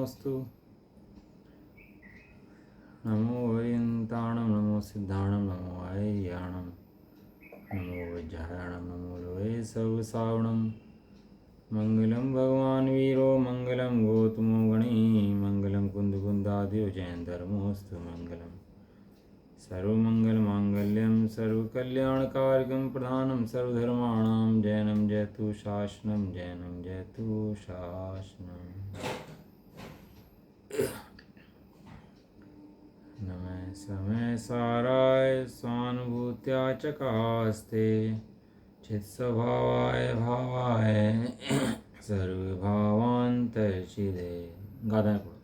नमोस्तु। नमो वैयंताणं नमो सिद्धाणं नमो आय्याणं नमो विज्ञाणं नमो लोये सर्वसावणं। मंगलम भगवान वीरो मंगलम गौतमो गणी मंगलम कुंदकुंदादियो जैन धर्मोस्तु मंगलम। सर्वमंगल मांगल्यम सर्वकल्याणकारकं प्रधानं सर्वधर्माणां जैनं जयतु शासनं जैनं जयतु शासनं। नमः समय साराय स्वानुभूत्या चकास्ते चित्स्वभावाय भावाय सर्वभावान्तर्चिदे। गाधा पढ़ो।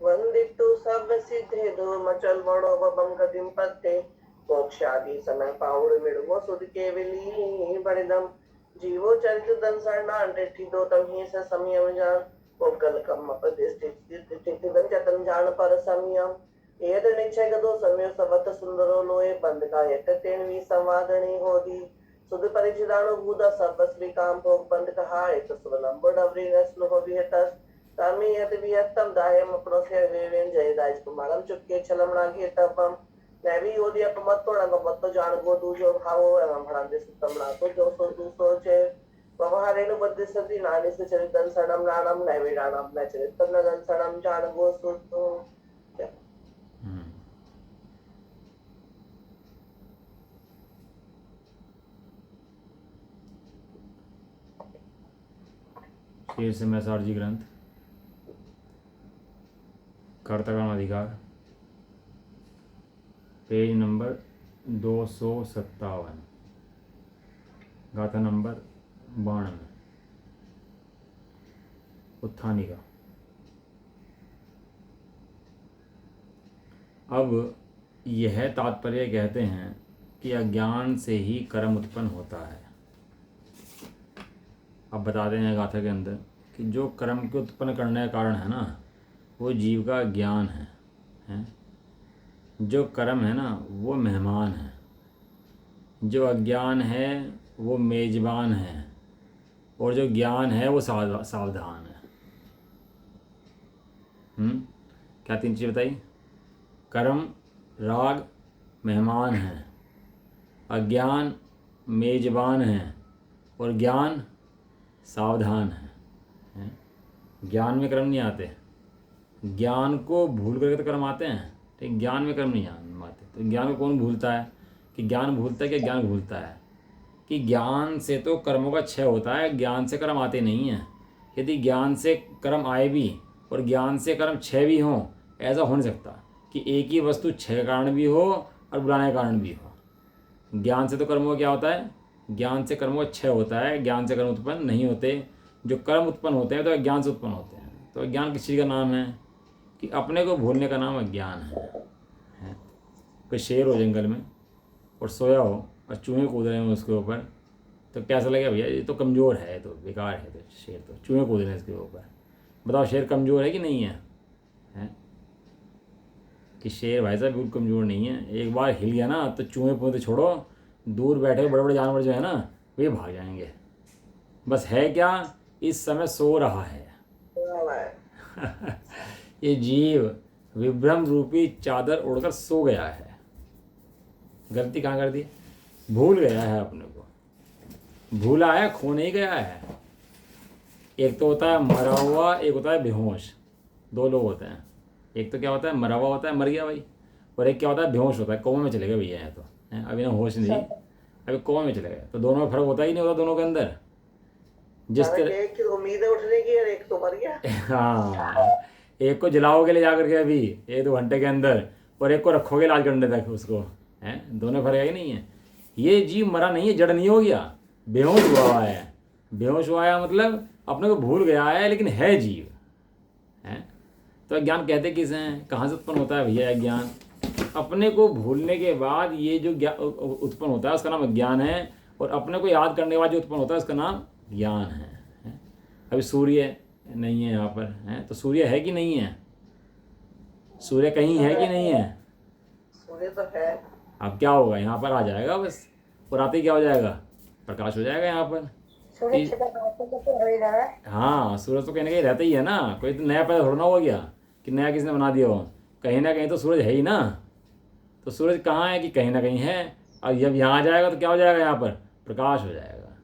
वंदितु सब सिद्धे दो मचल बड़ो बंकदिम पत्ते मोक्षादि समय पाउड़ मिड़वो सुध के विली बड़दम जीवो चरित दन सरनान टेठी दो तमही से संयम जान पोगल कम स्थिति दन जतन जान पर संयम एद निश्चय गदो समय सबत सुंदरो लोए बंद का यत तेनवी संवादनी होदी सुध परिचिदाणु भूदा सर्वस्वी काम भोग बंद कहा एक सुवलंबो डवरी नस्ल हो विहतस तामी यत विहतम दायम अपनो से वेवेन जय दाइस कुमारम चुक्के छलमना के तपम नैवी ओदी अपमत्तो नगमत्तो जान गो दूजो भावो एवं भड़ांदे सुतमना तो जो सो दूसो चे व्यवहारेनु बद्ध सति नानी से चरितन सणम नानम नैवी नानम न चरितन नगन सणम जान गो सुतो। शेर से मैसारजी ग्रंथ कर्तकर्म अधिकार पेज नंबर 257 गाथा नंबर 92 उत्थानिका। अब यह तात्पर्य कहते हैं कि अज्ञान से ही कर्म उत्पन्न होता है। अब बताते हैं गाथा के अंदर कि जो कर्म के उत्पन्न करने का कारण है ना वो जीव का ज्ञान है? जो कर्म है ना वो मेहमान है, जो अज्ञान है वो मेजबान है, और जो ज्ञान है वो सावधान है। क्या तीन चीज़ बताई? कर्म राग मेहमान है, अज्ञान मेजबान है, और ज्ञान सावधान है? ज्ञान में कर्म नहीं आते, ज्ञान को भूल करके तो कर्म आते हैं, ठीक? ज्ञान में कर्म नहीं आते। तो ज्ञान को कौन भूलता है? कि ज्ञान भूलता है कि ज्ञान भूलता है? कि ज्ञान से तो कर्मों का क्षय होता है, ज्ञान से कर्म आते नहीं हैं। यदि ज्ञान से कर्म आए भी और ज्ञान से कर्म क्षय भी हों, ऐसा हो नहीं सकता कि एक ही वस्तु क्षय का कारण भी हो और बुलाने का कारण भी हो। ज्ञान से तो कर्मों का क्या होता है? ज्ञान से कर्मों का क्षय होता है, ज्ञान से कर्म उत्पन्न नहीं होते। जो कर्म उत्पन्न होते हैं तो अज्ञान से उत्पन्न होते हैं। तो अज्ञान किस चीज़ का नाम है? कि अपने को भूलने का नाम अज्ञान है? कोई शेर हो जंगल में और सोया हो और चूहे कूद रहे हैं उसके ऊपर, तो कैसा लगेगा? भैया ये तो कमज़ोर है, तो बेकार है, तो शेर तो चूहे कूद रहे हैं इसके ऊपर। बताओ शेर कमज़ोर है कि नहीं है? कि शेर भाई साहब बिल्कुल कमज़ोर नहीं है। एक बार हिल गया ना तो चूहे पूहे तो छोड़ो, दूर बैठे बड़े बड़े जानवर जो है ना वे भाग जाएंगे। बस है क्या? इस समय सो रहा है। ये जीव विभ्रम रूपी चादर उड़कर सो गया है। गलती कहाँ कर दी? भूल गया है अपने को। भूला है, खो नहीं गया है। एक तो होता है मरा हुआ, एक होता है बेहोश। दो लोग होते हैं। एक तो क्या होता है? मरा हुआ होता है, मर गया भाई। और एक क्या होता है? बेहोश होता है, कोमे में चले गए भैया। है तो अभी ना होश नहीं, अभी कोमे में चले गए। तो दोनों में फर्क होता ही नहीं होता दोनों के अंदर। जिस तरह एक की उम्मीद है उठने की और एक तो मर गया। हाँ, एक को जलाओगे ले जा करके अभी 1-2 घंटे के अंदर, और एक को रखोगे लाल घंटे तक उसको, है दोनों फर्क है कि नहीं है? ये जीव मरा नहीं है, जड़ नहीं हो गया, बेहोश हुआ है। बेहोश हुआ है मतलब अपने को भूल गया है, लेकिन है जीव है। तो अज्ञान कहते किस हैं? कहाँ से उत्पन्न होता है भैया अज्ञान? अपने को भूलने के बाद ये जो उत्पन्न होता है उसका नाम अज्ञान है, और अपने को याद करने के बाद जो उत्पन्न होता है उसका नाम ज्ञान है? अभी सूर्य नहीं है यहाँ पर, है तो सूर्य है कि नहीं है? सूर्य कहीं है कि नहीं है? सूर्य तो है। अब क्या होगा? यहाँ पर आ जाएगा बस, और आते ही क्या हो जाएगा? प्रकाश हो जाएगा यहाँ पर। सूरज छिपा रहता तो हो ही रहा है। हाँ, सूरज तो कहीं ना कहीं रहता ही है ना, कोई तो नया पैदा थोड़ा ना हो गया कि नया किसने बना दिया हो। कहीं ना कहीं तो सूरज है ही ना। तो सूरज कहाँ है कि कहीं ना कहीं है, और जब यहाँ आ जाएगा तो क्या हो जाएगा, यहाँ पर प्रकाश हो जाएगा।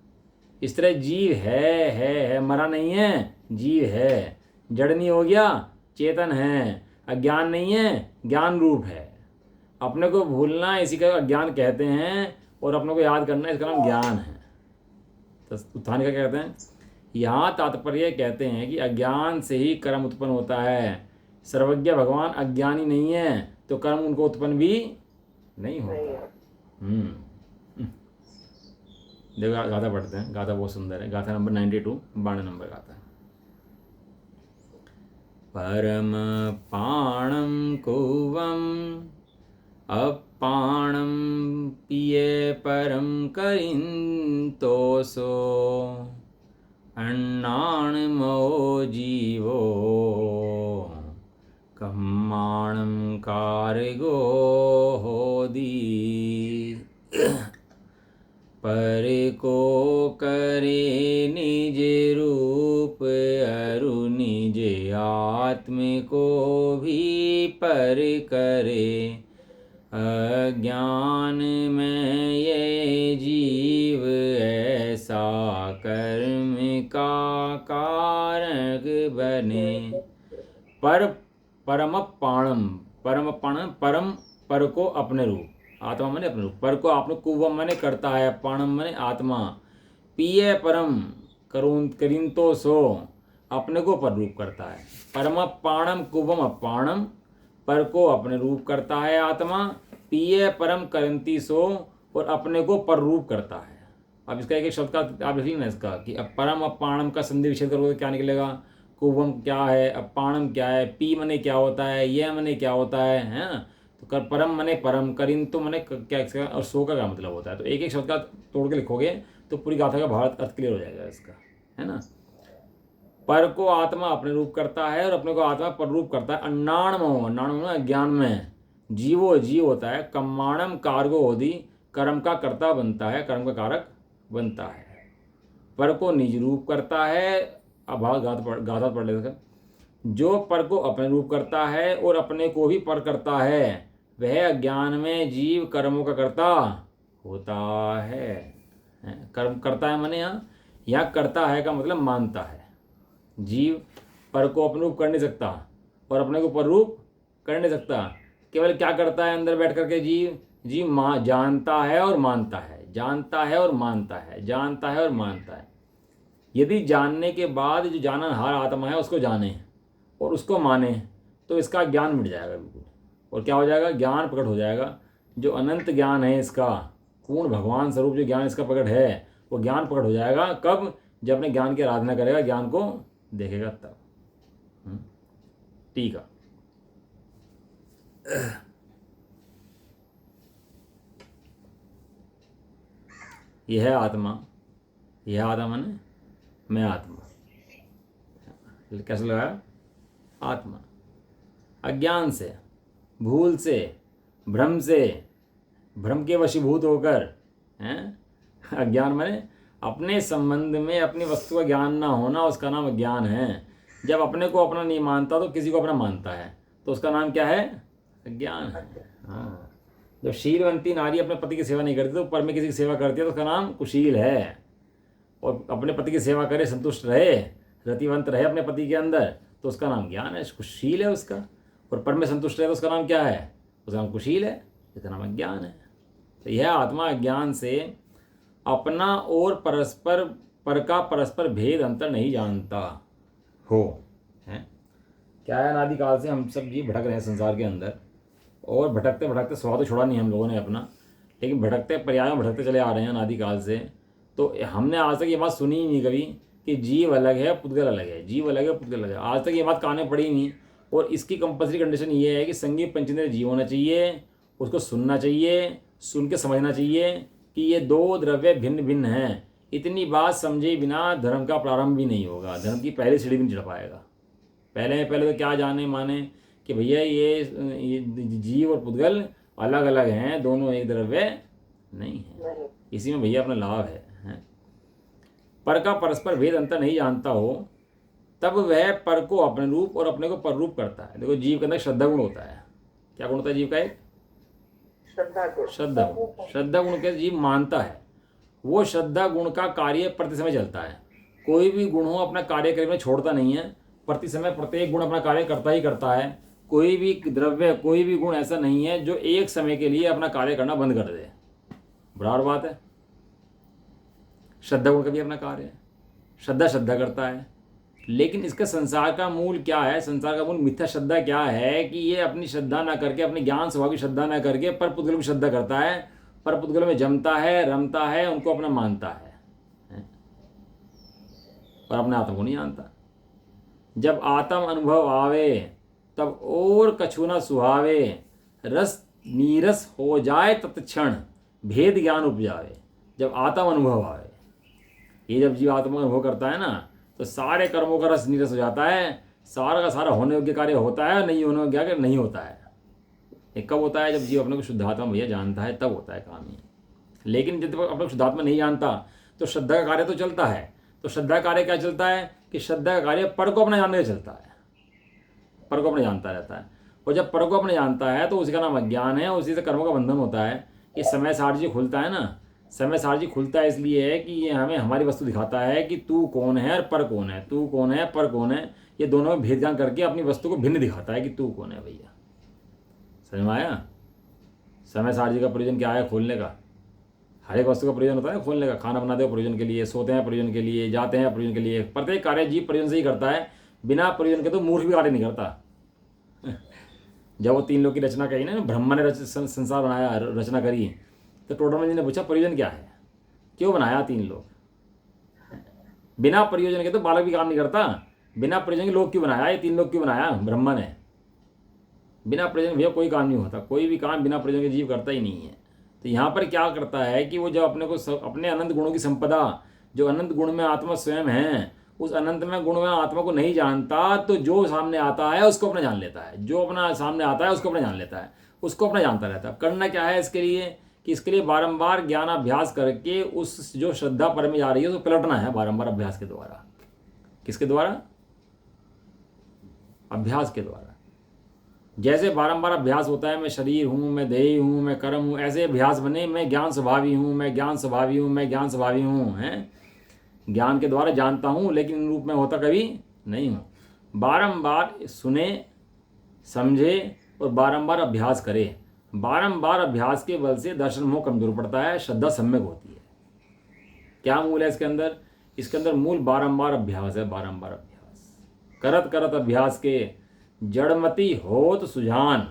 इस तरह जीव है, मरा नहीं है, जीव है। जड़ नहीं हो गया, चेतन है। अज्ञान नहीं है, ज्ञान रूप है। अपने को भूलना इसी का अज्ञान कहते हैं, और अपने को याद करना इसका नाम ज्ञान है। तो उत्थान का क्या कहते हैं, यहाँ तात्पर्य कहते हैं कि अज्ञान से ही कर्म उत्पन्न होता है। सर्वज्ञ भगवान अज्ञानी नहीं है, तो कर्म उनको उत्पन्न भी नहीं होता। देखो गाथा पढ़ते हैं, गाथा बहुत सुंदर है, गाथा नंबर 92, 92 नंबर गाथा। परम पाणम कुवम अपाणम पिए परम करिंतोसो अन्नाण मो जीवो कम्माणम कार्गो होदी पर को करे निज रूप अरु निज आत्म को भी पर करे अज्ञान में ये जीव ऐसा कर्म का कारक बने। परम पाणम परम पर को अपने रूप, आत्मा मने अपने रूप, पर को आपने कुवम मने करता है, पाणम मने आत्मा, पिए परम करीन तो सो अपने को पर रूप करता है। परम पाणम कुवम अपाणम, पर को अपने रूप करता है आत्मा, पिए परम करंती सो और अपने को पर रूप करता है। अब इसका एक शब्द का आप लिख ना इसका कि अब परम अपाणम का संधि विच्छेद करोगे तो क्या निकलेगा, कुवम क्या है, अपाणम क्या है, पी मने क्या होता है, ये मने क्या होता है ना। तो कर परम मने परम, करिन तो मने क्या इसका, और सो का क्या मतलब होता है। तो एक एक शब्द का तोड़ के लिखोगे तो पूरी गाथा का भावार्थ अर्थ क्लियर हो जाएगा इसका, है ना। पर को आत्मा अपने रूप करता है और अपने को आत्मा पर रूप करता है। अन्नाणमो, अन्नाणमो अज्ञान में, जीवो जीव होता है, कम्माणम कार्गो होदी कर्म का कर्ता बनता है, कर्म का कारक बनता है। पर को निज रूप करता है, अब गाथा पढ़ लेगा। जो पर को अपने रूप करता है और अपने को भी पर करता है, वह अज्ञान में जीव कर्मों का कर्ता होता है। कर्म करता है माने यहाँ करता है का मतलब मानता है। जीव पर को अपने रूप कर नहीं सकता और अपने को पर रूप कर नहीं सकता। केवल क्या करता है अंदर बैठ करके, जीव जानता है और मानता है, जानता है और मानता है, जानता है और मानता है। यदि जानने के बाद जो जाननहार आत्मा है उसको जाने और उसको माने तो इसका ज्ञान मिट जाएगा बिल्कुल। और क्या हो जाएगा, ज्ञान प्रकट हो जाएगा। जो अनंत ज्ञान है इसका, पूर्ण भगवान स्वरूप जो ज्ञान इसका प्रकट है, वो ज्ञान प्रकट हो जाएगा कब, जब अपने ज्ञान की आराधना करेगा, ज्ञान को देखेगा तब। ठीक है। यह है आत्मा, यह आत्मा ने मैं आत्मा, कैसे लगाया, आत्मा अज्ञान से, भूल से, भ्रम से, भ्रम के वशीभूत होकर, हैं अज्ञान माने अपने संबंध में अपनी वस्तु का ज्ञान ना होना, उसका नाम अज्ञान है। जब अपने को अपना नहीं मानता तो किसी को अपना मानता है, तो उसका नाम क्या है, अज्ञान है। हाँ, जब शीलवंती नारी अपने पति की सेवा नहीं करती तो पर में किसी की सेवा करती है तो उसका नाम कुशील है। और अपने पति की सेवा करे, संतुष्ट रहे, रतिवंत रहे अपने पति के अंदर, तो उसका नाम ज्ञान है, कुशील है उसका। और पर में संतुष्ट रहे तो उसका नाम क्या है, उसका नाम कुशील है, इसका नाम अज्ञान है। तो यह आत्मा अज्ञान से अपना और परस्पर पर का परस्पर भेद अंतर नहीं जानता हो, है क्या है। अनादिकाल से हम सब जी भटक रहे हैं संसार के अंदर, और भटकते भटकते स्वाद तो छोड़ा नहीं हम लोगों ने अपना, लेकिन भटकते पर्यायों भटकते चले आ रहे हैं अनादिकाल से। तो हमने आज तक ये बात सुनी ही नहीं कभी कि जीव अलग है पुद्गल अलग है, जीव अलग है पुद्गल अलग है, आज तक ये बात कान में पड़ी ही नहीं। और इसकी कंपल्सरी कंडीशन ये है कि संगीत पंचेंद्रिय जीव होना चाहिए, उसको सुनना चाहिए, सुन के समझना चाहिए कि ये दो द्रव्य भिन्न भिन्न हैं। इतनी बात समझे बिना धर्म का प्रारंभ भी नहीं होगा, धर्म की पहली सीढ़ी भी नहीं चढ़ पाएगा। पहले तो क्या जाने माने कि भैया ये जीव और पुद्गल अलग अलग हैं, दोनों एक द्रव्य नहीं है। इसी में भैया अपना लाभ है। पर का परस्पर भेद अंतर नहीं जानता हो, तब वह पर को अपने रूप और अपने को पर रूप करता है। देखो जीव के अंदर श्रद्धा गुण होता है। क्या गुण होता है जीव का? एक श्रद्धा गुण। श्रद्धा गुण। श्रद्धा गुण के जीव मानता है, वो श्रद्धा गुण का कार्य प्रति समय चलता है। कोई भी गुण हो अपना कार्य करने में छोड़ता नहीं है, प्रति समय प्रत्येक गुण अपना कार्य करता ही करता है। कोई भी द्रव्य, कोई भी गुण ऐसा नहीं है जो एक समय के लिए अपना कार्य करना बंद कर दे। बराबर बात है। श्रद्धा गुण का भी अपना कार्य है, श्रद्धा करता है। लेकिन इसका संसार का मूल क्या है? संसार का मूल मिथ्या श्रद्धा क्या है कि ये अपनी श्रद्धा ना करके, अपने ज्ञान स्वभाव की श्रद्धा ना करके पर पुद्गल की श्रद्धा करता है, पर पुद्गल में जमता है, रमता है, उनको अपना मानता है और अपने आत्मा को नहीं जानता। जब आत्म अनुभव आवे तब और कछु न सुहावे, रस नीरस हो जाए तत्क्षण, भेद ज्ञान उपजावे। जब आत्म अनुभव आवे, ये जब जीव आत्मा अनुभव करता है ना, तो सारे कर्मों का रस नीरस हो जाता है, सारा का सारा होने योग्य कार्य होता है, नहीं होने योग्य कार्य नहीं होता है। ये कब होता है? जब जीव अपने को शुद्धात्मा भैया जानता है, तब होता है काम ये। लेकिन जब अपने को शुद्धात्मा नहीं जानता तो श्रद्धा का कार्य तो चलता है। तो श्रद्धा का कार्य क्या चलता है कि श्रद्धा का कार्य पर को अपने जानने का चलता है, पर को अपने जानता रहता है। और जब पर को अपने जानता है तो उसी का नाम अज्ञान है, उसी से कर्मों का बंधन होता है। ये समय सारजी खुलता है ना, समय सारजी खुलता है इसलिए है कि ये हमें हमारी वस्तु दिखाता है कि तू कौन है और पर कौन है, तू कौन है पर कौन है। ये दोनों में भेदज्ञान करके अपनी वस्तु को भिन्न दिखाता है कि तू कौन है भैया। समझ में आया? समय सारजी का प्रयोजन क्या है? खोलने का। हर एक वस्तु का प्रयोजन होता है खोलने का। खाना बनाते हो प्रयोजन के लिए, सोते हैं प्रयोजन के लिए, जाते हैं प्रयोजन के लिए। प्रत्येक कार्य जीव प्रयोजन से ही करता है, बिना प्रयोजन के तो मूर्ख भी कार्य नहीं करता। जब वो तीन लोग की रचना कही ना, ब्रह्मा ने संसार बनाया, रचना करी, तो टोडरमल जी ने पूछा प्रयोजन क्या है, क्यों बनाया तीन लोग? बिना प्रयोजन के तो बालक भी काम नहीं करता। बिना प्रयोजन के लोग क्यों बनाया? ये तीन लोग क्यों बनाया ब्रह्मा ने? बिना प्रयोजन भैया कोई काम नहीं होता, कोई भी काम बिना प्रयोजन के जीव करता ही नहीं है। तो यहाँ पर क्या करता है कि वो जब अपने को अपने अनंत गुणों की संपदा, जो अनंत गुण में आत्मा स्वयं है, उस अनंत में गुण में आत्मा को नहीं जानता, तो जो सामने आता है उसको अपना जान लेता है, जो अपना सामने आता है उसको अपना जान लेता है, उसको अपना जानता रहता है। करना क्या है इसके लिए कि इसके लिए बारंबार ज्ञानाभ्यास करके उस जो श्रद्धा पर में जा रही है उसको पलटना है बारंबार अभ्यास के द्वारा। किसके द्वारा? अभ्यास के द्वारा। जैसे बारंबार अभ्यास होता है, मैं शरीर हूँ, मैं देही हूँ, मैं कर्म हूँ, ऐसे अभ्यास बने, मैं ज्ञान स्वभावी हूँ, मैं ज्ञान स्वभावी हूँ, मैं ज्ञान स्वभावी हूँ, हैं? ज्ञान के द्वारा जानता हूँ लेकिन रूप में होता कभी नहीं हूँ। बारंबार सुने, समझे और बारंबार अभ्यास करे। बारंबार अभ्यास के बल से दर्शन मोह कमजोर पड़ता है, श्रद्धा सम्यक होती है। क्या मूल है इसके अंदर? इसके अंदर मूल बारंबार अभ्यास है। बारंबार अभ्यास करत करत अभ्यास के जड़मति होत सुजान।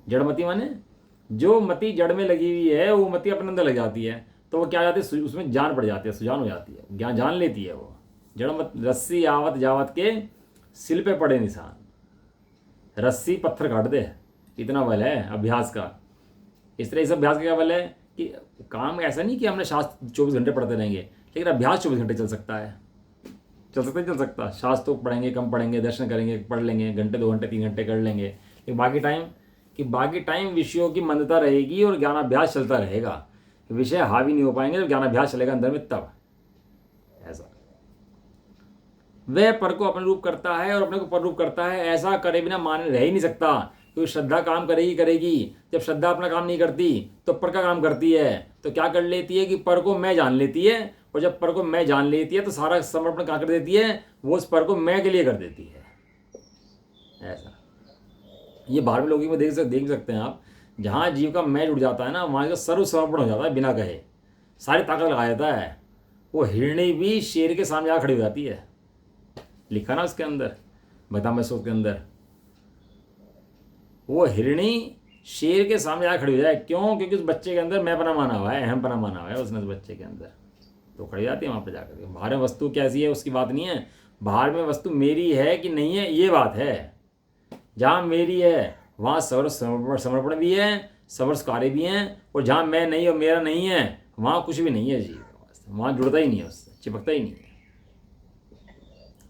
जड़मति माने जो मति जड़ में लगी हुई है, वो मति अपने अंदर लग जाती है, तो वो क्या जाती है, उसमें जान पड़ जाती है, सुजान हो जाती है, ज्ञान जान लेती है वो। जड़मत रस्सी आवत जावत के सिल पे पड़े निशान। रस्सी पत्थर काट दे, इतना बल है अभ्यास का। इस तरह इस अभ्यास का क्या बल है कि काम ऐसा नहीं कि हमने शास्त्र 24 घंटे पढ़ते रहेंगे, लेकिन अभ्यास 24 घंटे चल सकता है। चल सकता। शास्त्र तो पढ़ेंगे, कम पढ़ेंगे, दर्शन करेंगे, पढ़ लेंगे, घंटे 2 घंटे 3 घंटे कर लेंगे, लेकिन बाकी टाइम विषयों की मंदता रहेगी और ज्ञानाभ्यास चलता रहेगा। विषय हावी नहीं हो पाएंगे जब ज्ञानाभ्यास चलेगा अंदर में, तब ऐसा। वह पर को अपने रूप करता है और अपने को पर रूप करता है, ऐसा करे बिना माने रह ही नहीं सकता। क्योंकि श्रद्धा काम करेगी। जब श्रद्धा अपना काम नहीं करती तो पर का काम करती है। तो क्या कर लेती है कि पर को मैं जान लेती है, और जब पर को मैं जान लेती है तो सारा समर्पण क्या कर देती है, वो उस पर को मैं के लिए कर देती है। ऐसा ये बाहर में लोगों में देख सकते हैं आप। जहाँ जीव का मैं जुड़ जाता है ना, वहाँ का सर्व समर्पण हो जाता है, बिना कहे सारी ताकत लगा देता है। वो हिरणी भी शेर के सामने आकर खड़ी हो जाती है। लिखा ना उसके अंदर, बतामय सूक्त के अंदर, वो हिरणी शेर के सामने आकर खड़ी हो जाए। क्यों? क्योंकि उस बच्चे के अंदर मैं पना माना हुआ है, अहम पना माना हुआ है उसने उस बच्चे के अंदर, तो खड़ी जाती है वहाँ पर जाकर के। बाहर में वस्तु कैसी है उसकी बात नहीं है, बाहर में वस्तु मेरी है कि नहीं है ये बात है। जहाँ मेरी है वहाँ समर्पण भी है, समर्थ कार्य भी हैं, और जहाँ मैं नहीं और मेरा नहीं है वहाँ कुछ भी नहीं है जीव, वहाँ जुड़ता ही नहीं है, उससे चिपकता ही नहीं है।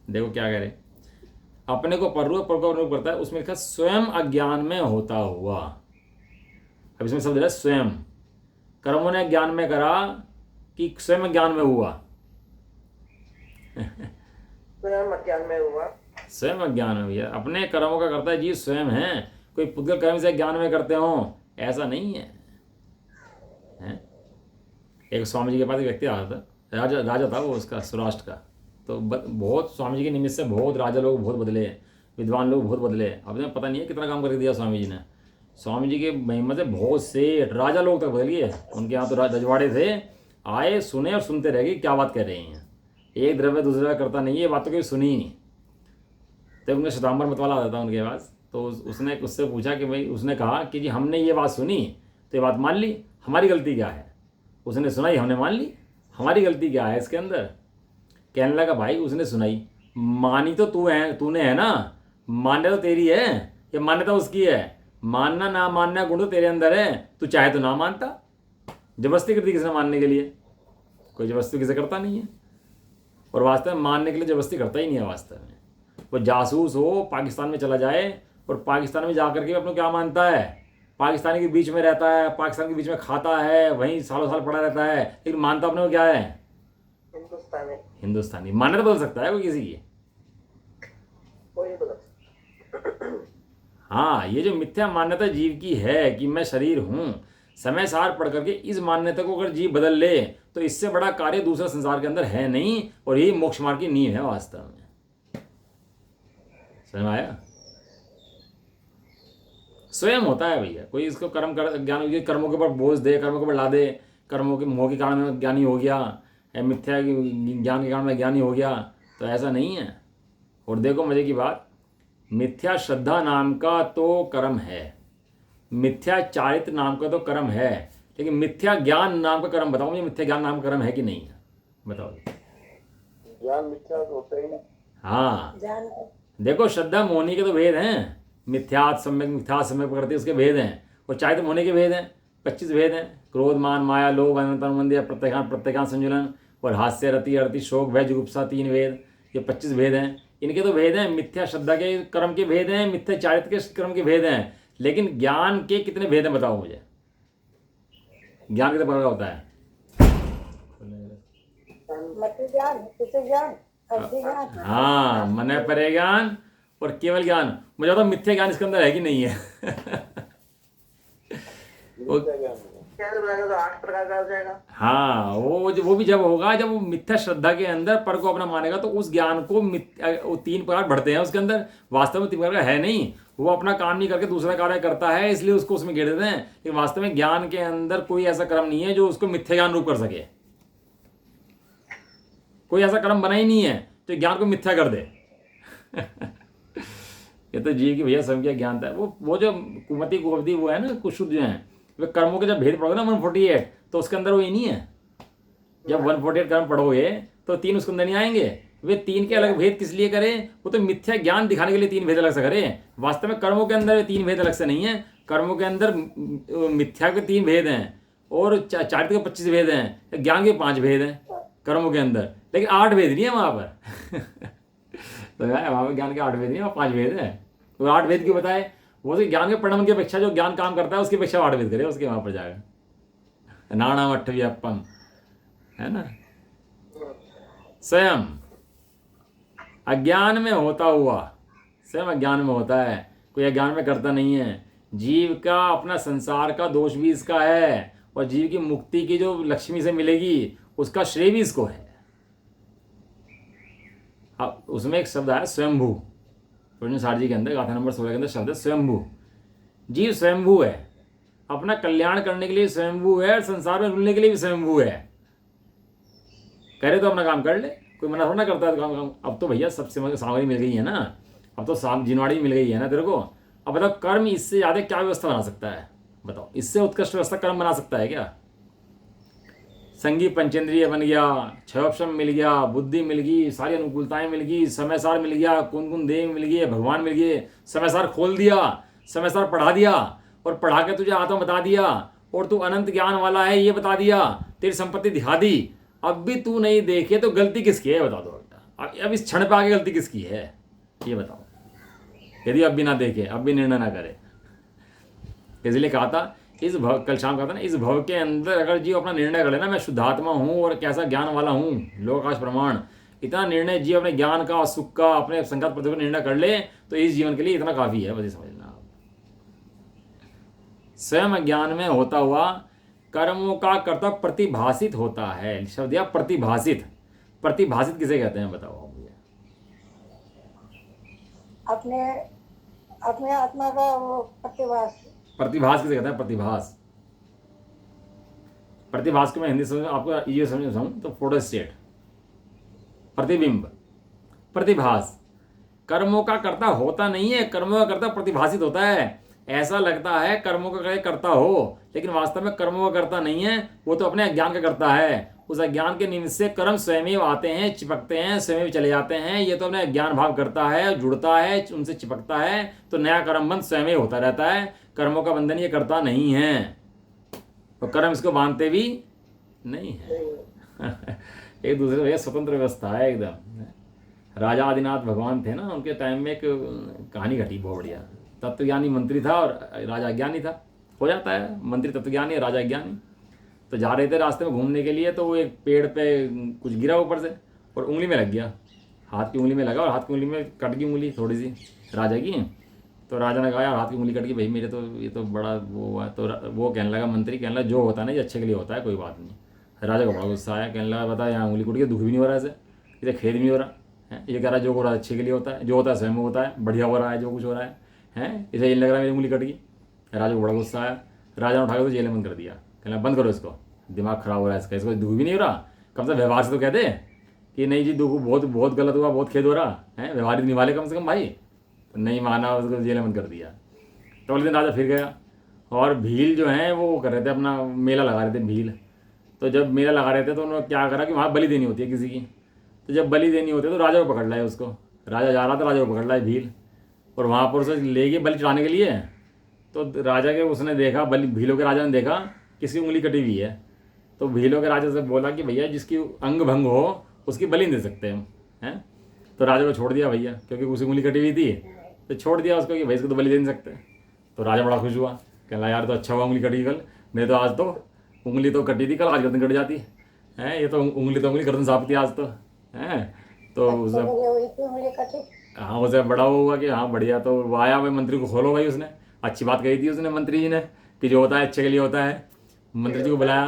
देखो क्या कह रहे, अपने को पररूप करता है, उसमें लिखा स्वयं अज्ञान में होता हुआ। अब इसमें शब्द है स्वयं। कर्मों ने ज्ञान में करा कि स्वयं ज्ञान में हुआ, स्वयं अज्ञान में हुआ। स्वयं अज्ञान में भैया, अपने कर्मों का करता है जीव स्वयं है। कोई पुद्गल कर्म से ज्ञान में करते हो, ऐसा नहीं है, हैं? एक स्वामी जी के पास एक व्यक्ति आया था, राजा राजा था वो, उसका सौराष्ट्र का। तो बहुत स्वामी जी के निमित्त से बहुत राजा लोग बहुत बदले, विद्वान लोग बहुत बदले। अब ने पता नहीं है कितना काम कर दिया स्वामी जी ने। स्वामी जी के महिमा से बहुत से राजा लोग तक बदल गए। उनके यहाँ तो रजवाड़े थे, आए सुने और सुनते रह गए क्या बात कर रहे हैं। एक द्रव्य दूसरे द्रव्य करता नहीं, ये बात तो कभी सुनी ही नहीं। तब उनका श्वेतांबर मतवाला आता था उनके पास, तो उसने उससे पूछा कि भाई, उसने कहा कि जी हमने ये बात सुनी तो ये बात मान ली, हमारी गलती क्या है। उसने सुनाई, हमने मान ली, हमारी गलती क्या है इसके अंदर। कहने लगा भाई उसने सुनाई, मानी तो तूने है ना, मान्यता तो तेरी है, ये मान्यता उसकी है। मानना ना मानना गुण तो तेरे अंदर है, तू चाहे तो ना मानता। जबरदस्ती करती किसने मानने के लिए, कोई जबरदस्ती किसे करता नहीं है। और वास्तव में मानने के लिए जबरदस्ती करता ही नहीं है। वास्तव में वो जासूस हो, पाकिस्तान में चला जाए और पाकिस्तान में जाकर के अपने क्या मानता है, पाकिस्तानी के बीच में रहता है, पाकिस्तान के बीच में खाता है, वहीं सालों साल पड़ा रहता है, लेकिन मानता अपने को क्या है, हिंदुस्तानी। हिंदुस्तानी। मान्यता बदल सकता है कोई किसी की? कोई बदल। हाँ, ये जो मिथ्या मान्यता जीव की है कि मैं शरीर हूँ, समय सार पढ़ करके इस मान्यता को अगर जीव बदल ले तो इससे बड़ा कार्य दूसरा संसार के अंदर है नहीं। और यही मोक्ष मार्ग की नींव है वास्तव में। समझ में आया? स्वयं होता है भैया, कोई इसको कर्म कर ज्ञान कर्मों के ऊपर बोझ दे, कर्मों के ऊपर ला दे, कर्मों के मोह के कारण में ज्ञानी हो गया, मिथ्या ज्ञान के कारण में ज्ञानी हो गया, तो ऐसा नहीं है। और देखो मजे की बात, मिथ्या श्रद्धा नाम का तो कर्म है, मिथ्या चारित्र नाम का तो कर्म है, लेकिन मिथ्या ज्ञान नाम का कर्म बताओ मुझे, मिथ्या ज्ञान नाम का कर्म है कि नहीं है? बताओ। ज्ञान मिथ्या तो होता ही नहीं। हाँ, देखो श्रद्धा मोहनी के तो भेद हैं, मिथ्यात् सम्यक मिथ्यात् सम्यक प्रकृति उसके भेद हैं, और चारित्र मोहनी के भेद हैं, 25 भेद हैं। क्रोध मान माया लोभ अनुमंद्य प्रत्येकांत संजुलन और हास्य रति अरति शोक भय जुगुप्सा 3 भेद, ये 25 भेद हैं। इनके तो भेद हैं, मिथ्या श्रद्धा के कर्म के भेद हैं, मिथ्या चारित्र के कर्म के भेद हैं, लेकिन ज्ञान के कितने भेद हैं बताओ मुझे? ज्ञान कितने प्रकार का होता है? हाँ, मन परे ज्ञान और केवल ज्ञान। मुझे बताओ मिथ्या ज्ञान इसके अंदर है कि नहीं है? तो 8 प्रकार का हो जाएगा। हाँ, वो भी जब होगा जब वो मिथ्या श्रद्धा के अंदर पर को अपना मानेगा, तो उस ज्ञान को वो 3 प्रकार बढ़ते हैं उसके अंदर। वास्तव में 3 प्रकार का है नहीं, वो अपना काम नहीं करके दूसरा कार्य करता है, इसलिए उसको उसमें गिर देते हैं। लेकिन वास्तव में ज्ञान के अंदर कोई ऐसा कर्म नहीं है जो उसको मिथ्या ज्ञान रूप कर सके। कोई ऐसा कर्म बना ही नहीं है जो ज्ञान को मिथ्या कर दे। ये तो जीव की भैया सबके ज्ञानता है। वो जो कुमति कुवती वो है ना, कुछ शुद्ध जो है, वे कर्मों के जब भेद पढ़ोगे ना 148, तो उसके अंदर वो ये नहीं है। जब 148 कर्म पढ़ोगे तो 3 उसके अंदर नहीं आएंगे। वे 3 के अलग भेद किस लिए करें? वो तो मिथ्या ज्ञान दिखाने के लिए 3 भेद अलग से करें। वास्तव में कर्मों के अंदर 3 भेद अलग से नहीं है। कर्मों के अंदर मिथ्या के 3 भेद हैं और चारित्र के 25 भेद हैं, ज्ञान के 5 भेद हैं कर्मों के अंदर, लेकिन 8 भेद नहीं है वहाँ पर। तो वहाँ पर ज्ञान के 8 भेद नहीं है, 5 भेद है। तो 8 भेद क्यों बताए? वो तो ज्ञान के परिणाम की अपेक्षा जो ज्ञान काम करता है उसकी अपेक्षा 8 भेद करे उसके वहाँ पर जाएगा। नाणाम अट्ठव्यापम है ना। स्वयं अज्ञान में होता हुआ, स्वयं अज्ञान में होता है, कोई अज्ञान में करता नहीं है। जीव का अपना संसार का दोष भी इसका है, और जीव की मुक्ति की जो लक्ष्मी से मिलेगी उसका श्रेय भी इसको है। अब उसमें एक शब्द है स्वयंभू, सार जी के अंदर गाथा नंबर 16 के अंदर शब्द है स्वयंभू। जीव स्वयंभू है, अपना कल्याण करने के लिए स्वयंभू है, संसार में रुलने के लिए भी स्वयंभू है। करे तो अपना काम कर ले, कोई मना थोड़ा ना करता है काम। अब तो भैया सबसे सामग्री मिल गई है ना, अब तो जिनवाड़ी मिल गई है ना तेरे को। अब बताओ कर्म इससे ज़्यादा क्या व्यवस्था बना सकता है? बताओ, इससे उत्कृष्ट व्यवस्था कर्म बना सकता है क्या? संगी पंचेंद्रिय बन गया, क्षयोपशम मिल गया, बुद्धि मिल गई, सारी अनुकूलताएं मिल गई, समय सार मिल गया, कुन देव मिल गए, भगवान मिल गए, समय सार खोल दिया, समय सार पढ़ा दिया, और पढ़ा के तुझे आत्मा बता दिया, और तू अनंत ज्ञान वाला है ये बता दिया, तेरी संपत्ति दिखा दी। अब भी तू नहीं देखे तो गलती किसकी है बता दो बेटा। अब इस क्षण पे आगे गलती किसकी है ये बताओ, यदि अब भी ना देखे, अब भी निर्णय ना करे। इसलिए कहा था इस भव, कल शाम कहा था ना, इस भव के अंदर अगर जीव अपना निर्णय कर लेना मैं शुद्धात्मा हूँ और कैसा ज्ञान वाला हूँ, लोकाश प्रमाण, इतना निर्णय जीव अपने ज्ञान का, सुख का, अपने संगत प्रतिफल निर्णय कर ले तो इस जीवन के लिए इतना काफी है, बस ये समझना आप। स्वयं ज्ञान में होता हुआ कर्मों का कर्ता प्रतिभाषित होता है। शब्द या प्रतिभाषित। प्रतिभाषित किसे कहते हैं बताओ आप मुझे। अपने अपने आत्मा का वो प्रतिभास। प्रतिभास किसे कहते हैं? प्रतिभास। प्रतिभास को मैं हिंदी समझ आपको ये समझाऊं तो फोटोस्टेट, प्रतिबिंब, प्रतिभास। कर्मों का कर्ता होता नहीं है, कर्मों का कर्ता प्रतिभाषित होता है। ऐसा लगता है कर्मों का कर्ता हो, लेकिन वास्तव में कर्मों का कर्ता नहीं है, वो तो अपने अज्ञान का कर्ता है। उस अज्ञान के निमित्त से कर्म स्वयं आते हैं, चिपकते हैं, स्वयं चले जाते हैं। ये तो अपने अज्ञान भाव करता है, जुड़ता है, उनसे चिपकता है, तो नया कर्म बंध स्वयं होता रहता है। कर्मों का बंधन ये करता नहीं है, तो कर्म इसको बांधते भी नहीं है। एक दूसरे भैया स्वतंत्र व्यवस्था है एकदम। राजा आदिनाथ भगवान थे ना, उनके टाइम में एक कहानी घटी बहुत बढ़िया। तत्वज्ञानी मंत्री था और राजा अज्ञानी था। हो जाता है मंत्री तत्वज्ञानी, राजा अज्ञानी। तो जा रहे थे रास्ते में घूमने के लिए, तो वो एक पेड़ पे कुछ गिरा ऊपर से और उंगली में लग गया, हाथ की उंगली में लगा और हाथ की उंगली में कट गई उंगली थोड़ी सी राजा की। तो राजा ने कहा यार हाथ की उंगली कट गई भाई मेरे, तो ये तो बड़ा वो हुआ। तो वो कहने लगा, मंत्री कहने लगा जो होता है ना ये अच्छे के लिए होता है, कोई बात नहीं। राजा को बड़ा गुस्सा आया, कहने लगा बता यहाँ उंगली कट गई, दुख भी नहीं हो रहा है, इसे खेद भी नहीं हो रहा है। ये कह रहा है जो हो रहा है अच्छे के लिए होता है, जो होता है स्वयं होता है, बढ़िया हो रहा है जो कुछ हो रहा है इसे ये लग रहा है मेरी उंगली कट गई। राजा को बड़ा गुस्सा आया, राजा ने उठा के तो जेल में बंद कर दिया। कहना बंद करो इसको, दिमाग खराब हो रहा है इसका, इसको दुख भी नहीं हो रहा, कम से व्यवहार से तो कहते कि नहीं जी दुख बहुत बहुत गलत हुआ, बहुत खेद हो रहा है, व्यवहार ही निभाले कम से कम भाई। तो नहीं माना, उसको जेल में बंद कर दिया। तो अगले दिन राजा फिर गया और भील जो है वो कर रहे थे अपना मेला लगा रहे थे भील। तो जब मेला लगा रहे थे तो उन्होंने क्या करा कि वहाँ बलि देनी होती है किसी की। तो जब बलि देनी होती है तो राजा को पकड़ लाए उसको। राजा जा रहा था, राजा को पकड़ लाए भील और वहाँ पर उसे ले गए बलि चढ़ाने के लिए। तो राजा के उसने देखा, बलि भीलों के राजा ने देखा किसकी उंगली कटी हुई है। तो भीलों के राजा से बोला कि भैया जिसकी अंग भंग हो उसकी बलि दे सकते हैं हैं। तो राजा को छोड़ दिया भैया, क्योंकि उसकी उंगली कटी हुई थी, तो छोड़ दिया उसको कि भाई इसको तो बलि दे नहीं सकते। तो राजा बड़ा खुश हुआ, कहला यार तो अच्छा हुआ उंगली कटी कल, नहीं तो आज तो उंगली तो कटी थी, कल आज गर्दन कट जाती है। ये तो उंगली गर्दन साफ थी आज तो है। तो उसे हाँ उसे बड़ा हुआ कि हाँ बढ़िया। तो वो आया भाई मंत्री को खोलो भाई, उसने अच्छी बात कही थी उसने मंत्री जी ने कि जो होता है अच्छे के लिए होता है। मंत्री जी को बुलाया,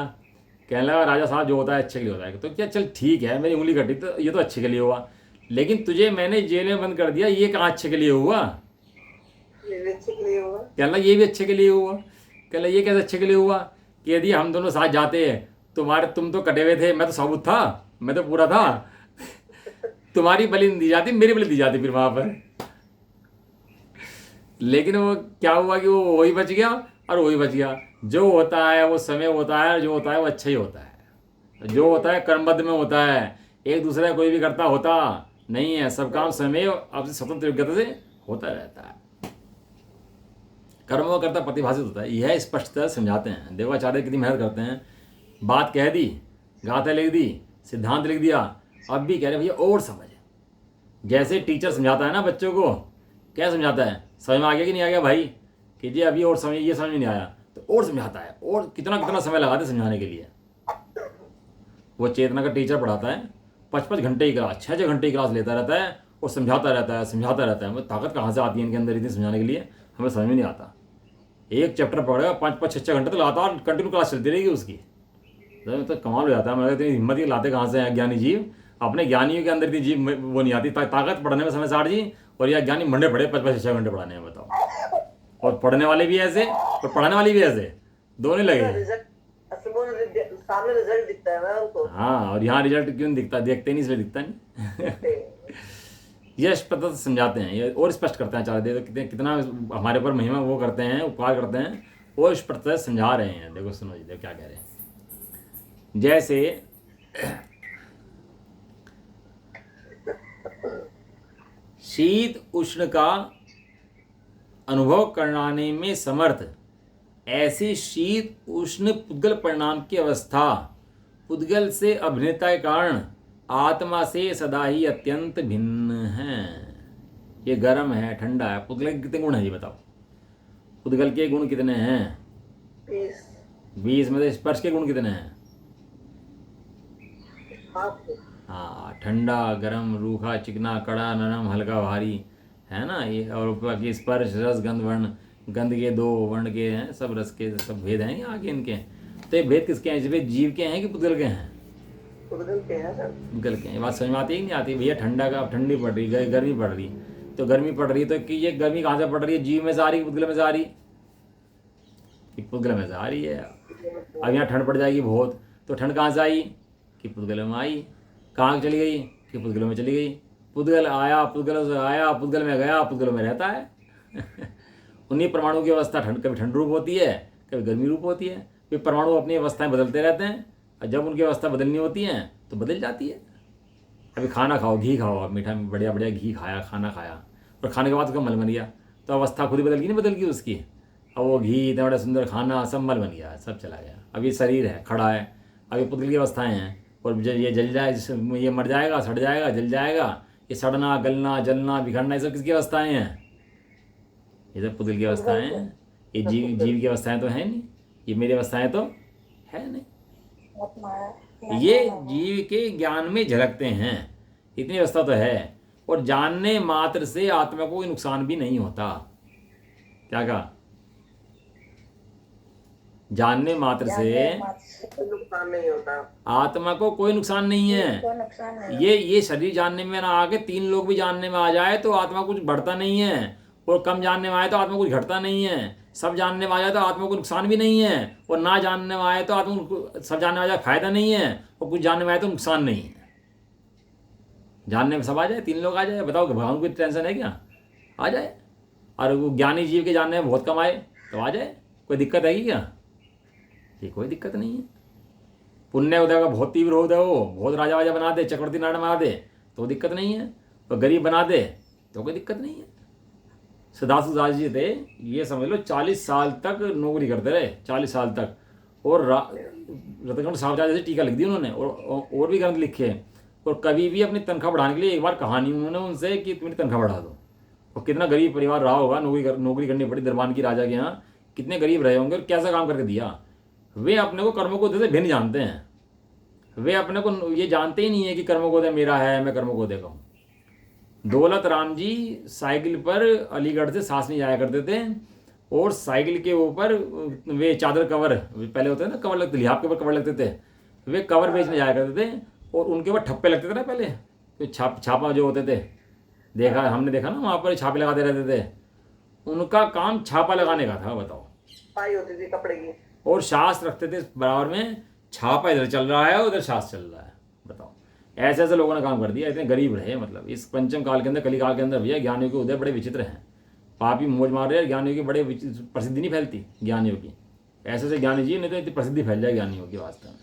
कहने लगा राजा साहब जो होता है अच्छे के लिए होता है। तो क्या चल ठीक है मेरी उंगली कटी तो ये तो अच्छे के लिए हुआ, लेकिन तुझे मैंने जेल में बंद कर दिया, ये कहाँ अच्छे के लिए हुआ? कहला ये भी अच्छे के लिए हुआ। कहला ये कैसे अच्छे के लिए हुआ कि यदि हम दोनों साथ जाते हैं, तुम तो कटे हुए थे, मैं तो साबुत था, मैं तो पूरा था, तुम्हारी बलि दी जाती मेरी बलि दी जाती फिर वहां पर। लेकिन वो क्या हुआ कि वो वही बच गया और वही बच गया। जो होता है वो समय होता है, जो होता है वो अच्छा ही होता है। जो होता है कर्मबद्ध में होता है, एक दूसरे कोई भी करता होता नहीं है। सब काम समय आपसे स्वतंत्र योग्यता से होता रहता है। कर्मों करता प्रतिभाषित होता है, यह स्पष्टता समझाते हैं। देवाचार्य कितनी मेहनत करते हैं, बात कह दी, गाथा लिख दी, सिद्धांत लिख दिया, अब भी कह रहे भैया और समझ। जैसे टीचर समझाता है ना बच्चों को, क्या समझाता है, समझ में आ गया कि नहीं आ गया भाई, कि जी अभी और समझ, ये समझ में नहीं आया तो और समझाता है, और कितना कितना समय लगाते समझाने के लिए। वो चेतना का टीचर पढ़ाता है 5-5 घंटे की क्लास, 6-6 घंटे की क्लास लेता रहता है और समझाता रहता है, समझाता रहता है। हमें ताकत कहाँ से आती है इनके अंदर इतनी समझाने के लिए, हमें समझ में नहीं आता। एक चैप्टर पढ़ेगा 5-5 6-6 घंटे तो लगातार कंटिन्यू क्लास चलती रहेगी उसकी। तो कमाल हो जाता है। मैं इतनी हिम्मत ही लाते कहाँ से हैं ज्ञानी जीव, अपने ज्ञानियों के अंदर इतनी जीव वो नहीं आती ताकत पढ़ने में समय 60 जी, और यह ज्ञानी मंडे पड़े 5-5 6 घंटे पढ़ाने में, बताओ। और पढ़ने वाले भी ऐसे और पढ़ाने वाले भी ऐसे, दोनों लगे। सामने रिजल्ट दिखता है ना उनको। हाँ, और यहाँ रिजल्ट क्यों दिखता, देखते नहीं इसलिए दिखता नहीं। यह स्पष्ट समझाते हैं, ये और स्पष्ट करते हैं आचार्य देव, तो कितना हमारे ऊपर महिमा वो करते हैं, उपकार करते हैं, वो स्पष्ट समझा रहे हैं। देखो सुनो जी, देखो क्या कह रहे हैं। जैसे शीत उष्ण का अनुभव कराने में समर्थ, ऐसी शीत उष्ण पुद्गल परिणाम की अवस्था पुद्गल से अभिन्नता के कारण आत्मा से सदा ही अत्यंत भिन्न है। ये गर्म है, ठंडा है। पुद्गल के कितने गुण हैं ये बताओ? पुद्गल के गुण कितने हैं? 20 में से स्पर्श के गुण कितने हैं? हाँ, ठंडा गरम रूखा चिकना कड़ा नरम हल्का भारी, है ना ये। और बाकी स्पर्श रस गंध वर्ण, गंध के 2 वर्ण के हैं, सब रस के सब भेद हैं आगे इनके। तो ये भेद किसके हैं? इसमें जीव के हैं कि पुद्गल के हैं? पुद्गल के हैं सर। पुद्गल के हैं। बात समझ में आती है कि नहीं आती? भैया ठंडा का, अब ठंडी पड़ रही है, गर्मी पड़ रही, तो गर्मी पड़ रही है तो कि ये गर्मी कहाँ से पड़ रही है? जीव में से आ रही है, पुद्गल में से आ रही है? कि पुद्गल में से आ रही है। अब यहाँ ठंड पड़ जाएगी बहुत, तो ठंड कहाँ से आई? कि पुद्गल में आई। कहाँ चली गई? कि पुद्गल में चली गई। पुद्गल आया, पुद्गल से आया, पुद्गल में गया, पुद्गल में रहता है। उन्हीं परमाणु की अवस्था कभी ठंड रूप होती है, कभी गर्मी रूप होती है। फिर परमाणु अपनी अवस्थाएं बदलते रहते हैं, और जब उनकी अवस्था बदलनी होती है तो बदल जाती है। अभी खाना खाओ, घी खाओ, आप मीठा बढ़िया बढ़िया घी खाया, खाना खाया, और खाने के बाद उसका मल बन गया, तो अवस्था खुद ही बदल गई, नहीं बदल गई उसकी। अब वो घी इतना बड़ा सुंदर खाना सब मल बन गया, सब चला गया। अभी शरीर है, खड़ा है, अभी पुद्गल की अवस्थाएं हैं, और जब ये जल जाए, ये मर जाएगा, सड़ जाएगा, जल जाएगा। ये सड़ना, गलना, जलना, बिखरना, ये सब किसकी अवस्थाएं हैं? ये सब पुद्गल की अवस्थाएं हैं। ये जीव की अवस्थाएं तो हैं नहीं, ये मेरी अवस्थाएं तो है नहीं। आत्मा है। ये जीव के ज्ञान में झलकते हैं, इतनी अवस्था तो है। और जानने मात्र से आत्मा को कोई नुकसान भी नहीं होता। क्या कहा? जानने मात्र से कोई नुकसान नहीं होता, आत्मा को कोई नुकसान नहीं है। कोई नुकसान नहीं। ये शरीर जानने में ना आके 3 लोग भी जानने में आ जाए तो आत्मा कुछ बढ़ता नहीं है, और कम जानने में आए तो आत्मा कुछ घटता नहीं है। सब जानने में आ जाए तो आत्मा को नुकसान भी नहीं है, और ना जानने में आए तो आत्मा को, सब जानने में आ जाए फायदा नहीं है, और कुछ जानने में आए तो नुकसान नहीं है। जानने में सब आ जाए, 3 लोग आ जाए, बताओ कि भगवान को टेंशन है क्या? आ जाए। और वो ज्ञानी जीव के जानने में बहुत कम आए तो आ जाए, कोई दिक्कत है क्या? ये कोई दिक्कत नहीं है। पुण्य उदय का बहुत तीव्र उदय हो, बहुत राजा वाजा बना दे, चक्रवर्ती नारायण बना दे तो दिक्कत नहीं है, और गरीब बना दे तो कोई दिक्कत नहीं है। सिद्धार्थ दास जी थे, ये समझ लो 40 साल तक नौकरी करते रहे, 40 साल तक। और रतनखंड साहब जैसे टीका लिख दी उन्होंने, और भी ग्रंथ लिखे। और कभी भी अपनी तनख्वाह बढ़ाने के लिए एक बार कहा नहीं उन्होंने उनसे कि तुम्हें तनख्वाह बढ़ा दो। और कितना गरीब परिवार रहा होगा, नौकरी करनी पड़ी दरबान की राजा के यहाँ, कितने गरीब रहे होंगे और कैसा काम करके दिया। वे अपने को कर्मों को उदय से भिन्न जानते हैं। वे अपने को ये जानते ही नहीं है कि कर्मों को उदय मेरा है, मैं कर्मों को उदय कहूँ। दौलत राम जी साइकिल पर अलीगढ़ से सासनी जाया करते थे, और साइकिल के ऊपर वे चादर कवर, पहले होते हैं ना कवर लगते, लिहाफ के ऊपर कवर लगते थे, वे कवर बेचने जाया करते थे, और उनके ऊपर ठप्पे लगते थे ना पहले, तो छापा जो होते थे, देखा हमने देखा ना, वहाँ पर छापे लगाते रहते थे। उनका काम छापा लगाने का था, बताओ। पाई होती थी कपड़े की, और शास्त्र रखते थे बराबर में, छापा इधर चल रहा है, उधर शास्त्र चल रहा है। बताओ, ऐसे ऐसे लोगों ने काम कर दिया, इतने गरीब रहे। मतलब इस पंचम काल के अंदर, कली काल के अंदर भैया ज्ञानियों के उदय बड़े विचित्र हैं। पापी मौज मार रहे हैं, ज्ञानियों की बड़े प्रसिद्धि नहीं फैलती ज्ञानियों की। ऐसे ऐसे ज्ञानी जी, नहीं तो इतनी प्रसिद्धि फैल जाए ज्ञानियों की वास्तव में।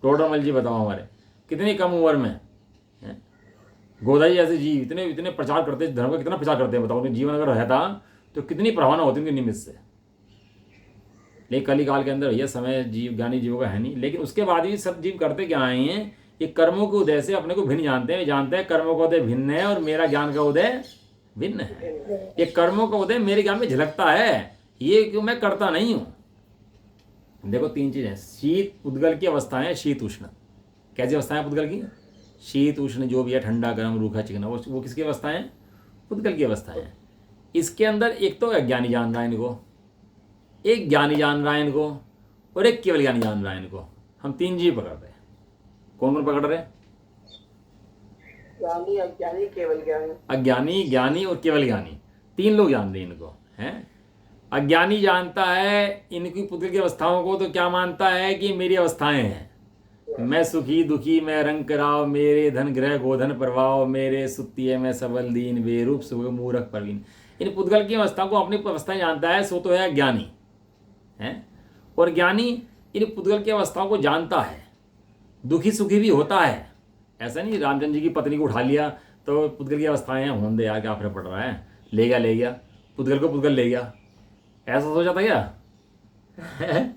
टोडरमल जी बताओ, हमारे कितनी कम उम्र में हैं? गोदाई जैसे जी इतने इतने प्रचार करते, धर्म का कितना प्रचार करते हैं, बताओ। उनका जीवन अगर रहता तो कितनी प्रभावना होती उनके निमित्त से। लेकिन कली काल के अंदर भैया समय जीव ज्ञानी जीवों का है नहीं। लेकिन उसके बाद भी सब जीव करते क्या आए हैं? ये कर्मों के उदय से अपने को भिन्न जानते हैं। जानते हैं कर्मों का उदय भिन्न है और मेरा ज्ञान का उदय भिन्न है। ये कर्मों का उदय मेरे ज्ञान में झलकता है, ये क्यों मैं करता नहीं हूँ। देखो 3 चीज़ें, शीत पुद्गल की अवस्थाएं, शीत उष्ण। कैसी अवस्थाएं पुद्गल की? शीत उष्ण जो भी है, ठंडा गर्म रूखा चिकना, वो किसकी अवस्थाएं? पुद्गल की अवस्थाएं। इसके अंदर एक तो अज्ञानी जान रहा है इनको, एक ज्ञानी जान रहा है इनको, और एक केवल ज्ञानी जान रहा है इनको। हम 3 जीव पकड़ रहे हैं। कौन कौन पकड़ रहे हैं? ज्ञानी, अज्ञानी, केवल ज्ञानी। अज्ञानी, ज्ञानी और केवल ज्ञानी, 3 लोग जान रहे हैं इनको, हैं। अज्ञानी जानता है इनकी पुद्गल की अवस्थाओं को, तो क्या मानता है कि मेरी अवस्थाएं हैं, मैं सुखी दुखी, मैं रंग कराव, मेरे धन ग्रह गोधन प्रभाव, मेरे सुत्तीय मैं सबल दीन, बेरूप सुख मूर्ख प्रवीण। इन पुद्गल की अवस्था को अपनी अवस्थाएं जानता है, सो तो है ज्ञानी है। और ज्ञानी इन पुद्गल की अवस्थाओं को जानता है, दुखी सुखी भी होता है। ऐसा नहीं रामचंद्र जी की पत्नी को उठा लिया तो पुद्गल की अवस्थाएं हैं, होने दे यार, क्या फर्क पड़ रहा है, ले गया पुद्गल को, पुद्गल ले गया, ऐसा सोचा था क्या?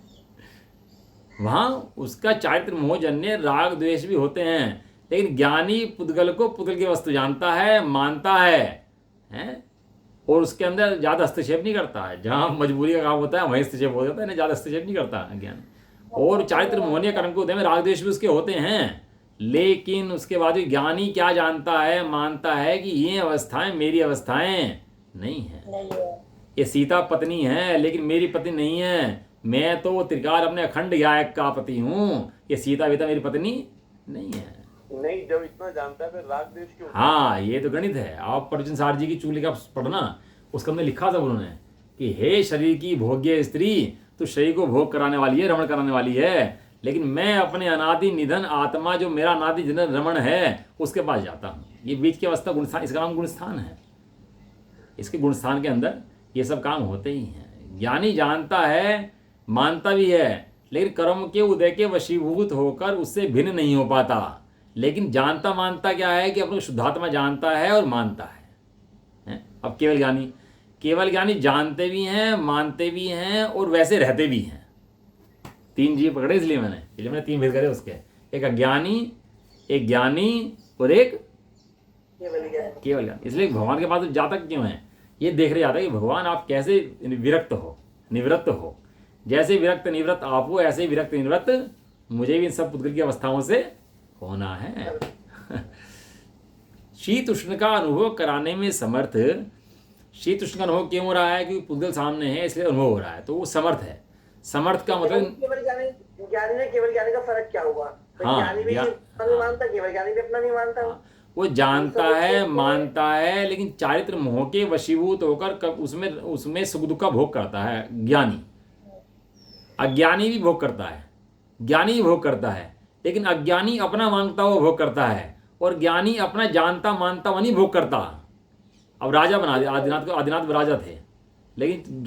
वहाँ उसका चारित्र मोहजन्य राग द्वेष भी होते हैं, लेकिन ज्ञानी पुद्गल को पुद्गल की वस्तु जानता है, मानता है? और उसके अंदर ज़्यादा हस्तक्षेप नहीं करता है। जहाँ मजबूरी का काम होता है वहीं हस्तक्षेप हो जाता है, ना ज़्यादा हस्तक्षेप नहीं करता ज्ञान। और चारित्र मोहनीय कर्म को उदय में राग द्वेष भी उसके होते हैं, लेकिन उसके बाद भी ज्ञानी क्या जानता है, मानता है कि ये अवस्थाएं मेरी अवस्थाएं नहीं है। नहीं है। ये सीता पत्नी है लेकिन मेरी पत्नी नहीं है। मैं तो त्रिकाल अपने अखंड गायक का पति हूँ। ये सीता बीता मेरी पत्नी नहीं है। नहीं, जब इतना जानता है फिर राग द्वेष क्यों? हाँ, ये तो गणित है। आप प्रवचन सार जी की चूली का पढ़ना, उसके अंदर लिखा था उन्होंने कि हे शरीर की भोग्य स्त्री, तो शरीर को भोग कराने वाली है, रमण कराने वाली है, लेकिन मैं अपने अनादि निधन आत्मा जो मेरा अनादि निधन रमण है उसके पास जाता हूँ। ये बीच की अवस्था गुणस्थान, इसका नाम गुणस्थान है। इसके गुणस्थान के अंदर ये सब काम होते ही हैं। ज्ञानी जानता है, मानता भी है, लेकिन कर्म के उदय के वशीभूत होकर उससे भिन्न नहीं हो पाता। लेकिन जानता मानता क्या है कि अपने शुद्धात्मा जानता है और मानता है? अब केवल ज्ञानी जानते भी हैं, मानते भी हैं और वैसे रहते भी हैं। 3 जीव पकड़े, इसलिए मैंने 3 भेद करे उसके, एक अज्ञानी, एक ज्ञानी और एक केवल ज्ञानी। इसलिए भगवान के पास जातक क्यों है, ये देख रहे जाता है कि भगवान आप कैसे विरक्त हो, निवृत्त हो। जैसे विरक्त निवृत्त आप हो, ऐसे विरक्त निवृत्त मुझे भी इन सब पुद्गल की अवस्थाओं से होना है। शीत उष्ण का अनुभव कराने में समर्थ। शीत उष्ण का अनुभव क्यों हो रहा है? क्योंकि पुद्गल सामने है, इसलिए अनुभव हो रहा है, तो वो समर्थ है। समर्थ का मतलब केवल ज्ञानी में केवल ज्ञानी का फर्क क्या हुआ? हाँ, ज्ञानी भी अपना नहीं मानता, केवल ज्ञानी भी अपना नहीं मानता। वो जानता है, मानता है, लेकिन चारित्र मोह के वशीभूत होकर उसमें सुख दुख का भोग करता है ज्ञानी। अज्ञानी भी भोग करता है, ज्ञानी भी भोग करता है, लेकिन अज्ञानी अपना मांगता हुआ भोग करता है और ज्ञानी अपना जानता मानता हुआ नहीं भोग करता। अब राजा बना दिया आदिनाथ को। आदिनाथ राजा थे, लेकिन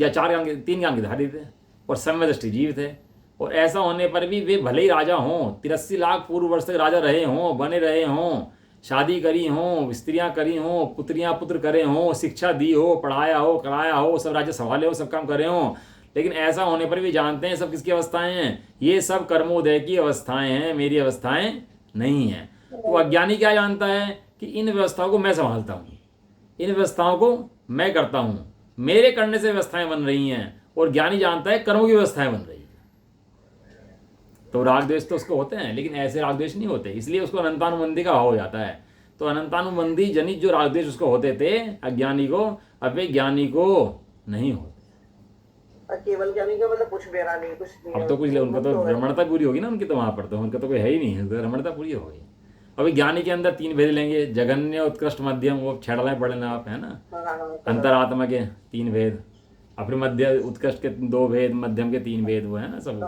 3 ज्ञान के धारी थे और सम्य दृष्टि जीव थे। और ऐसा होने पर भी वे भले ही राजा हों, 83 लाख पूर्व वर्ष तक राजा रहे हों, बने रहे हों, शादी करी हों, स्त्रियां करी हों, पुत्रियां पुत्र करे हों, शिक्षा दी हो, पढ़ाया हो, कराया हो, सब राज्य संभाले हो, सब काम करे हों, लेकिन ऐसा होने पर भी जानते हैं सब किसकी अवस्थाएं हैं? ये सब कर्मोदय की अवस्थाएं हैं, मेरी अवस्थाएं नहीं हैं। तो अज्ञानी क्या जानता है कि इन व्यवस्थाओं को मैं संभालता हूँ, इन व्यवस्थाओं को मैं करता हूँ, मेरे करने से व्यवस्थाएं बन रही हैं। और ज्ञानी जानता है कर्मों की व्यवस्थाएं बन रही हैं। तो राग द्वेष तो उसको होते हैं, लेकिन ऐसे राग द्वेष नहीं होते, इसलिए उसको अनंतानुबंधी का भाव हो जाता है। तो अनंतानुबंधी जनित जो राग द्वेष उसको होते थे अज्ञानी को, अब वे ज्ञानी को नहीं होते। केवल ज्ञानी का मतलब कुछ बेरा नहीं, कुछ नहीं। अब तो कुछ उनका तो रमणता पूरी होगी ना उनकी, तो वहां पर तो उनका तो कोई है ही नहीं, तो रमणता पूरी हो गई। अभी ज्ञानी के अंदर 3 भेद लेंगे, जगन्य, उत्कृष्ट, मध्यम, वो छेड़ना पड़ेना आप, है ना। अंतरात्मा के 3 भेद, अपने मध्य उत्कृष्ट के 2 भेद, मध्यम के 3 भेद, वो है ना सब।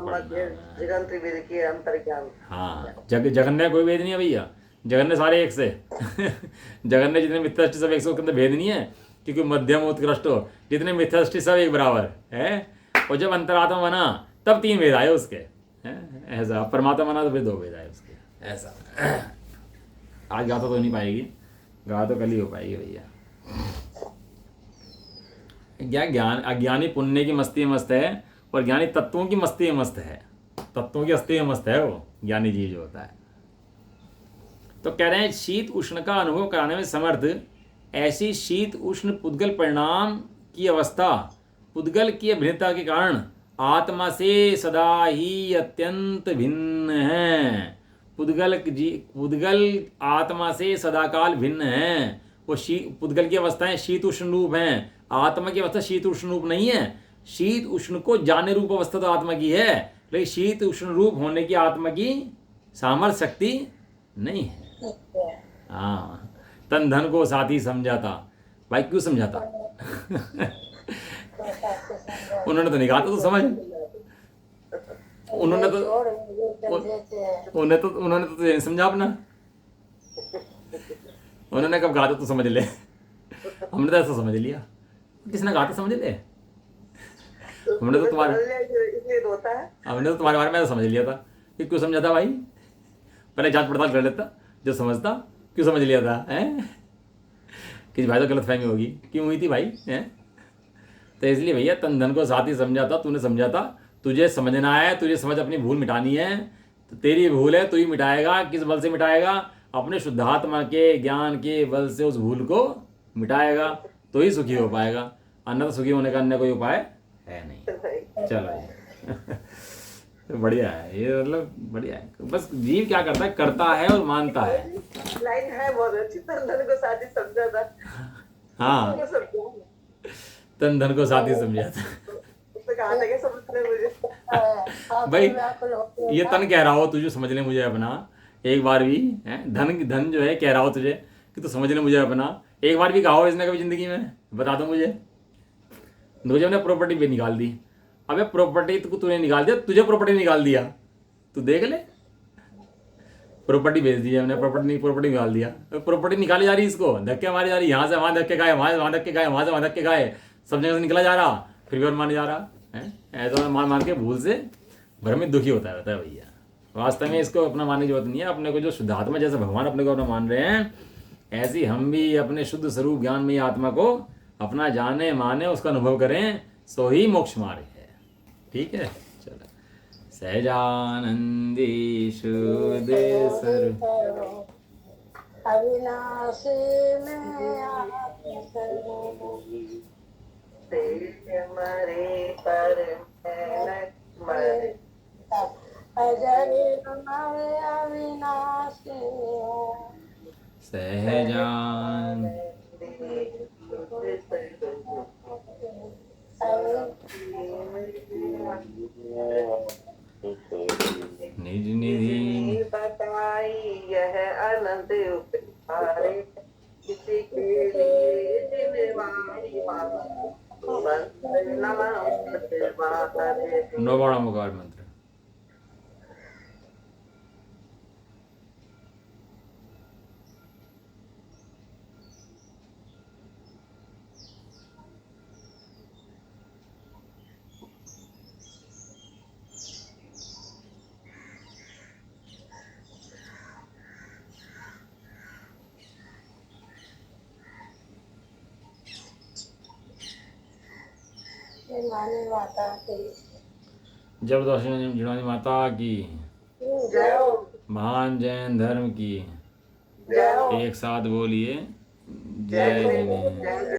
हाँ, जगन्य कोई भेद नहीं है भैया, जगन्य सारे एक से। जगन्य जितने मिथ्याष्टि सब एक से, उसके अंदर भेद नहीं है, क्योंकि मध्यम उत्कृष्ट हो जितने मिथ्याष्टि सब एक बराबर है। और जब अंतरात्मा बना तब 3 भेद आए उसके, ऐसा। परमात्मा बना तो फिर 2 भेद आए उसके, ऐसा। आज गाता तो नहीं पाएगी, गा तो कल ही हो पाएगी भैया। क्या ज्ञान, अज्ञानी पुण्य की मस्ती में मस्त है और ज्ञानी तत्वों की मस्ती में मस्त है। तत्वों की हस्ती में मस्त है वो ज्ञानी जी जो होता है। तो कह रहे हैं शीत उष्ण का अनुभव कराने में समर्थ। ऐसी शीत उष्ण पुद्गल परिणाम की अवस्था पुद्गल की अभिन्नता के कारण आत्मा से सदा ही अत्यंत भिन्न है। पुद्गल आत्मा से सदाकाल भिन्न है। वो पुद्गल की अवस्थाएं शीत उष्ण रूप हैं, आत्मा की अवस्था शीत उष्ण रूप नहीं है। शीत उष्ण को जाने रूप अवस्था तो आत्मा की है, लेकिन शीत उष्ण रूप होने की आत्मा की सामर्थ्य शक्ति नहीं है। हाँ, तन धन को साथी समझाता। भाई क्यों समझाता? उन्होंने तो नहीं कहा था तो समझ, उन्होंने तो समझा अपना। उन्होंने कब कहा था तो समझ ले, हमने तो ऐसा समझ लिया। किसने कहा था समझ ले? हमने तो तुम्हारे बारे में समझ लिया था कि क्यों समझा था भाई। पहले जांच पड़ताल कर लेता, जो समझता क्यों समझ लिया था, हैं? किसी भाई तो गलतफहमी होगी, क्यों हुई थी भाई, हैं? तो इसलिए भैया तन धन को साथ ही समझाता, तूने समझा था, तुझे समझना है, तुझे समझ अपनी भूल मिटानी है, तो तेरी भूल है, तू ही मिटाएगा। किस बल से मिटाएगा? अपने शुद्धात्मा के ज्ञान के बल से उस भूल को मिटाएगा, तो ही सुखी हो पाएगा। अन्यथा सुखी होने का अन्य कोई उपाय है नहीं। चलो बढ़िया है ये, मतलब बढ़िया है। बस जीव क्या करता है, करता है और मानता है। लाइन है बहुत अच्छी, तन धन को साथी समझा था। हाँ, उसको समझा। तन धन को साथी समझा था। उसने कहा था कि समझ ले मुझे। भाई व्याकुल होते ये तन कह रहा हो तुझे समझ ले मुझे अपना, एक बार भी है, धन जो है कह रहा हो तुझे कि तू समझ ले मुझे अपना, एक बार भी कहा हो इसने कभी जिंदगी में, बता दो मुझे। मुझे हमने प्रॉपर्टी पे निकाल दी। अबे प्रॉपर्टी तूने निकाल दिया, तुझे प्रॉपर्टी निकाल दिया, तू देख ले। प्रॉपर्टी भेज दी हमने, प्रॉपर्टी निकाल दिया, प्रॉपर्टी निकाली जा रही, इसको धक्के मारी जा रही, यहाँ से वहां धक्के खाए, वहां धक्के खाए, वहां से वहां धक्के खाए, सब जगह से निकला जा रहा, फिर भी और माने जा रहा है। ऐसा मान मान के भूल से भ्रमित दुखी होता रहता है भैया। वास्तव में इसको अपना मानने की जरूरत नहीं है। अपने को जो शुद्धात्मा, जैसे भगवान अपने को अपना मान रहे हैं, ऐसे ही हम भी अपने शुद्ध स्वरूप ज्ञान में आत्मा को अपना जाने माने, उसका अनुभव करें, सो ही मोक्ष मार्ग है। ठीक है, चलो। सहजानंदी शुद्ध स्वरूप अविनाशी में आत्मस्वरूप तेरे मरे पर मैं मरे। अजय तुम्हारे अविनाशी सहजान निज निधि बताई यह अनंत उपहारे, किसी के लिए दिलवारी बात। नौवाड़ा मुकार मंत्र। माने माता की जबरदस्त जुड़ानी माता की, जय हो। महान जैन धर्म की, जय हो। एक साथ बोलिए जय जय।